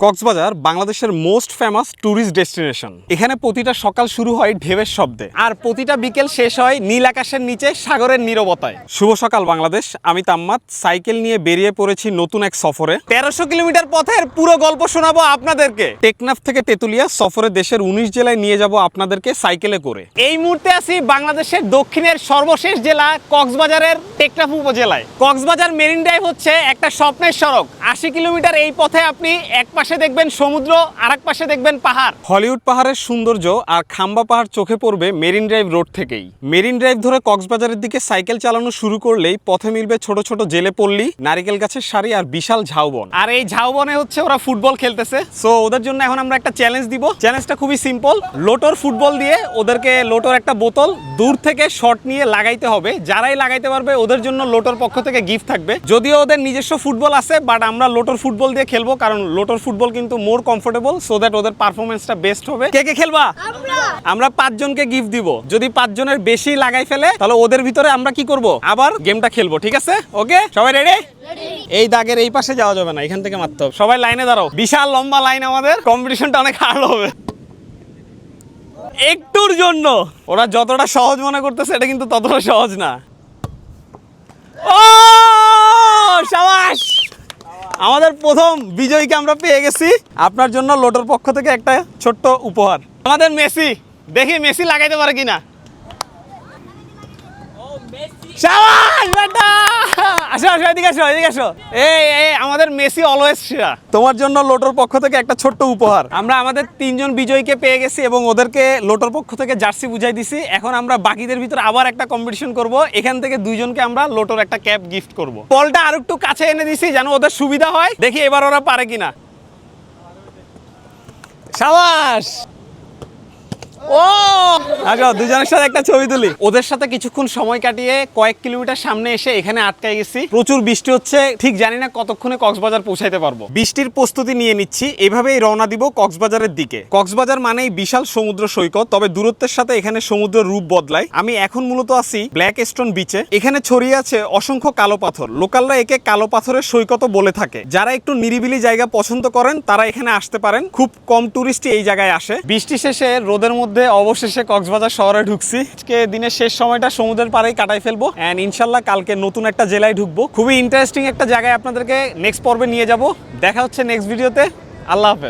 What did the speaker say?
কক্সবাজার বাংলাদেশের most famous tourist destination. এখানে প্রতিটা সকাল শুরু হয় ঢেউয়ের শব্দে আর প্রতিটা বিকেল শেষ হয় নীল আকাশের নিচে সাগরের নীরবতায়। শুভ সকাল বাংলাদেশ, আমি তাম্মাদ সাইকেল নিয়ে বেরিয়ে পড়েছি নতুন এক সফরে। 1300 কিলোমিটার পথের পুরো গল্প শোনাবো আপনাদেরকে। টেকনাফ থেকে তেতুলিয়া সফরে দেশের 19 জেলায় নিয়ে যাব আপনাদেরকে সাইকেলে করে। এই মুহূর্তে আছি বাংলাদেশের দক্ষিণের সর্বশেষ জেলা কক্সবাজারের টেকনাফ উপজেলায়। কক্সবাজার মেরিন ড্রাইভ হচ্ছে একটা স্বপ্নের সড়ক। 80 কিলোমিটার এই পথে আপনি এক পাশে দেখবেন সমুদ্র, আর এক পাশে দেখবেন পাহাড়। হলিউড পাহাড়ের সৌন্দর্য আর খাম্বা পাহাড় চোখে পড়বে মেরিন ড্রাইভ রোড থেকেই। মেরিন ড্রাইভ ধরে কক্সবাজারের দিকে সাইকেল চালানো শুরু করলেই পথে মিলবে ছোট ছোট জেলে পল্লী, নারিকেল গাছের সারি আর বিশাল ঝাউবন। আর এই ঝাউবনে হচ্ছে ওরা ফুটবল খেলতেছে। সো ওদের জন্য এখন আমরা একটা চ্যালেঞ্জ দিব। চ্যালেঞ্জটা খুবই সিম্পল। লোটোর ফুটবল দিয়ে ওদেরকে লোটোর একটা বোতল দূর থেকে শট নিয়ে লাগাইতে হবে। যারাই লাগাইতে পারবে ওদের জন্য লোটোর পক্ষ থেকে গিফট থাকবে। যদিও ওদের নিজস্ব ফুটবল আছে, বাট আমরা লোটোর ফুটবল দিয়ে খেলবো, কারণ লোটোর ফুটবল কিন্তু মোর কমফোর্টেবল, সো দ্যাট ওদের পারফরমেন্সটা বেস্ট হবে। কে কে খেলবা? আমরা 5 জনকে গিফট দিব। যদি 5 জনের বেশি লাগাই ফেলে তাহলে ওদের ভিতরে আমরা কি করব, আবার গেমটা খেলবো। ঠিক আছে? ওকে, সবাই রেডি? এই দাগের এই পাশে যাওয়া যাবে না, এখান থেকে মারতে হবে। সবাই লাইনে দাঁড়াও। বিশাল লম্বা লাইন, আমাদের কম্পিটিশনটা অনেক হার্ড হবে। একটুর জন্য ওরা যতটা সহজ মনে করতেছে এটা কিন্তু ততটা সহজ না। ও শাবাশ, আমাদের প্রথম বিজয়ীকে আমরা পেয়ে গেছি। আপনার জন্য লোটোর পক্ষ থেকে একটা ছোট্ট উপহার। আমাদের মেসি, দেখি মেসি লাগাইতে পারে কিনা। শাবাশ বেটা, আসো আসো, এদিকে আসো, এদিকে আসো। এই আমাদের মেসি অলওয়েজ সেরা। তোমার জন্য লোটোর পক্ষ থেকে একটা ছোট্ট উপহার। আমরা আমাদের 3 জন বিজয়ীকে পেয়ে গেছি এবং ওদেরকে লোটোর পক্ষ থেকে জার্সি বুঝাই দিছি। এখন আমরা বাকিদের ভিতরে আবার একটা কম্পিটিশন করব। এখান থেকে 2 জনকে আমরা লোটোর একটা ক্যাপ গিফট করব। বলটা আর একটু কাছে এনে দিছি যেন ওদের সুবিধা হয়। দেখি এবার ওরা পারে কিনা। শাবাশ। ও আচ্ছা, 2 জনের সাথে একটা ছবি তুলি। ওদের সাথে কিছুক্ষণ সময় কাটিয়ে কয়েক কিলোমিটার সামনে এসে এখানে আটকাই গেছি। প্রচুর বৃষ্টি হচ্ছে, ঠিক জানি না কতক্ষণে কক্সবাজার পৌঁছাইতে পারবো। বৃষ্টির প্রস্তুতি নিয়ে নিচ্ছি, এভাবেই রওনা দিব কক্সবাজারের দিকে। কক্সবাজার মানেই বিশাল সমুদ্র সৈকত, তবে দূরত্বের সাথে এখানে সমুদ্রের রূপ বদলায়। আমি এখন মূলত আছি ব্ল্যাক স্টোন বিচে। এখানে ছড়িয়ে আছে অসংখ্য কালো পাথর। লোকালরা একে কালো পাথরের সৈকত বলে থাকে। যারা একটু নিরিবিলি জায়গা পছন্দ করেন তারা এখানে আসতে পারেন। খুব কম টুরিস্টই এই জায়গায় আসে। বৃষ্টি শেষে রোদের মধ্যে অবশেষে কক্সবাজার শহরে ঢুকছি। আজকে দিনের শেষ সময়টা সমুদ্রের পাড়েই কাটাই ফেলবো এন্ড ইনশাল্লাহ কালকে নতুন একটা জেলায় ঢুকবো। খুবই ইন্টারেস্টিং একটা জায়গায় আপনাদেরকে নেক্সট পর্বে নিয়ে যাব। দেখা হচ্ছে নেক্সট ভিডিওতে। আল্লাহ হাফেজ।